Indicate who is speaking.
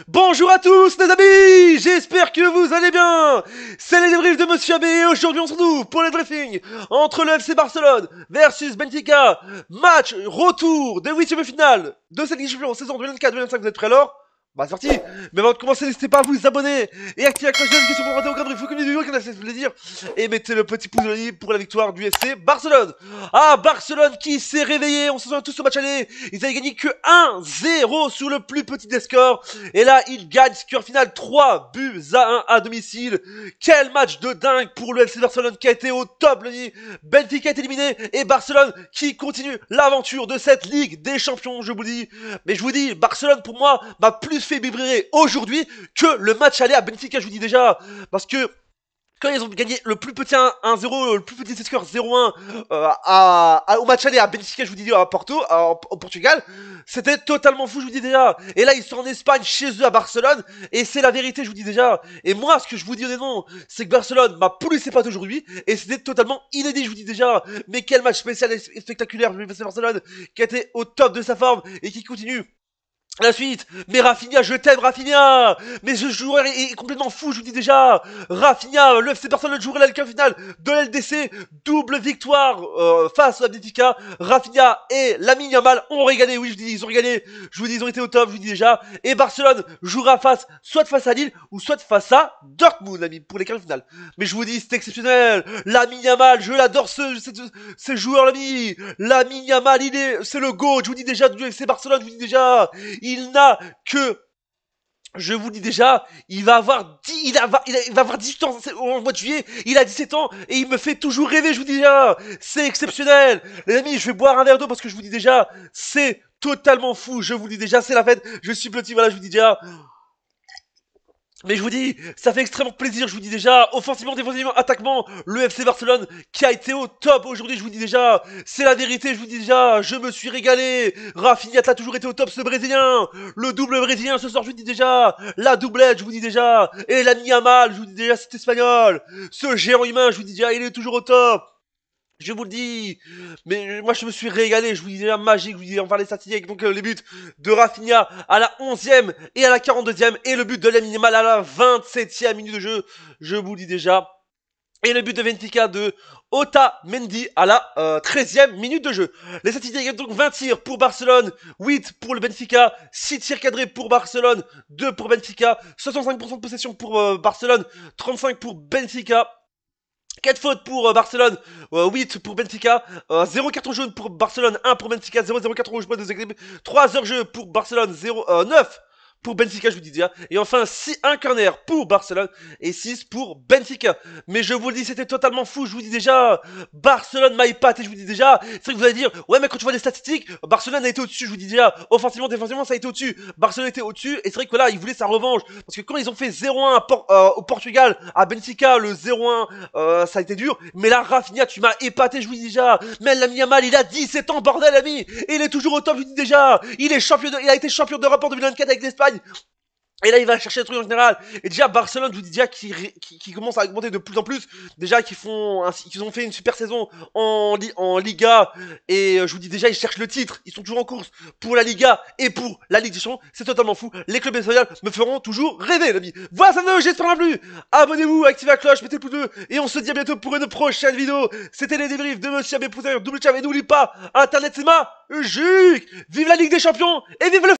Speaker 1: Bonjour à tous les amis, j'espère que vous allez bien. C'est les débriefs de Monsieur Abbé et aujourd'hui on se retrouve pour le briefing entre le FC Barcelone versus Benfica. Match retour des huitièmes de finale de cette Ligue des Champions saison 2024-2025, vous êtes prêts alors? Bah c'est parti. Mais avant de commencer, n'hésitez pas à vous abonner et activer la cloche de notification pour rater aucun brief ou vidéo qui fait plaisir. Et mettez le petit pouce bleu pour la victoire du FC Barcelone. Ah, Barcelone qui s'est réveillé, on se souvient tous au match aller. Ils avaient gagné que 1-0 sur le plus petit des scores. Et là, ils gagnent, score final 3-1 à domicile. Quel match de dingue pour le FC Barcelone qui a été au top. Benfica est éliminé et Barcelone qui continue l'aventure de cette Ligue des Champions, je vous dis. Mais je vous dis, Barcelone pour moi m'a plus fait vibrer aujourd'hui que le match aller à Benfica, je vous dis déjà. Parce que quand ils ont gagné le plus petit 1-0, le plus petit score 0-1 au match aller à Benfica, je vous dis à Porto, au Portugal, c'était totalement fou, je vous dis déjà. Et là, ils sont en Espagne, chez eux à Barcelone, et c'est la vérité, je vous dis déjà. Et moi, ce que je vous dis honnêtement, c'est que Barcelone m'a poussé ses pattes aujourd'hui, et c'était totalement inédit, je vous dis déjà. Mais quel match spécial et spectaculaire, je vais passer Barcelone, qui a été au top de sa forme, et qui continue. La suite, mais Rafinha, je t'aime Rafinha. Mais ce joueur est complètement fou, je vous dis déjà. Rafinha, le FC Barcelone jouerait la Ligue finale de l'LDC, double victoire face à Benfica. Rafinha et Lamine Yamal ont régalé, oui je dis, ils ont régalé. Je vous dis, ils ont été au top, je vous dis déjà. Et Barcelone jouera soit face à Lille, ou soit face à Dortmund, l'ami, pour les quarts de finale. Mais je vous dis, c'est exceptionnel. Lamine Yamal, je l'adore ce joueur, l'ami. Lamine Yamal, c'est le GOAT, je vous dis déjà, du FC Barcelone, je vous dis déjà. Il n'a que, je vous dis déjà, il va avoir 18 ans au mois de juillet, il a 17 ans et il me fait toujours rêver, je vous dis déjà. C'est exceptionnel. Les amis, je vais boire un verre d'eau parce que je vous dis déjà, c'est totalement fou, je vous dis déjà, c'est la fête, je suis petit, voilà, je vous dis déjà. Mais je vous dis, ça fait extrêmement plaisir, je vous dis déjà, offensivement, défensivement, attaquement, le FC Barcelone qui a été au top aujourd'hui, je vous dis déjà, c'est la vérité, je vous dis déjà, je me suis régalé, Rafinha a toujours été au top, ce Brésilien, le double Brésilien ce soir, je vous dis déjà, la doublette, je vous dis déjà, et la Yamal, je vous dis déjà, c'est espagnol, ce géant humain, je vous dis déjà, il est toujours au top. Je vous le dis, mais moi je me suis régalé, je vous dis déjà magique, je vous dis enfin les statistiques, donc les buts de Rafinha à la 11e et à la 42e et le but de Lamine Yamal à la 27e minute de jeu, je vous le dis déjà. Et le but de Benfica de Otamendi à la 13e minute de jeu. Les statistiques donc 20 tirs pour Barcelone, 8 pour le Benfica, 6 tirs cadrés pour Barcelone, 2 pour Benfica, 65% de possession pour Barcelone, 35 pour Benfica. 4 fautes pour Barcelone, 8 pour Benfica, 0 carton jaune pour Barcelone, 1 pour Benfica, 0 carton rouge pour 3 heures-jeu pour Barcelone, 9 pour Benfica, je vous dis déjà. Et enfin, 1 corner pour Barcelone et 6 pour Benfica. Mais je vous le dis, c'était totalement fou. Je vous dis déjà, Barcelone m'a épaté. Je vous dis déjà, c'est vrai que vous allez dire, ouais, mais quand tu vois les statistiques, Barcelone a été au-dessus. Je vous dis déjà, offensivement, défensivement, ça a été au-dessus. Barcelone était au-dessus. Et c'est vrai que là, ils voulaient sa revanche. Parce que quand ils ont fait 0-1 au Portugal, à Benfica, le 0-1, ça a été dur. Mais là, Rafinha, tu m'as épaté. Je vous dis déjà, mais Lamine Yamal, il a 17 ans, bordel, ami. Et il est toujours au top. Je vous dis déjà, il a été champion d'Europe en 2024 avec l'Espagne. Et là, il va chercher le truc en général. Et déjà, Barcelone, je vous dis déjà, qui commence à augmenter de plus en plus. Déjà, qu'ils ont fait une super saison en Liga. Et je vous dis déjà, ils cherchent le titre. Ils sont toujours en course pour la Liga et pour la Ligue des Champions. C'est totalement fou. Les clubs espagnols me feront toujours rêver, l'ami. Voilà, ça me j'espère plus. Abonnez-vous, activez la cloche, mettez le pouce bleu. Et on se dit à bientôt pour une prochaine vidéo. C'était les débriefs de Monsieur Abbé Poussin, double chat. Et n'oublie pas, Internet, c'est magique. Vive la Ligue des Champions et vive le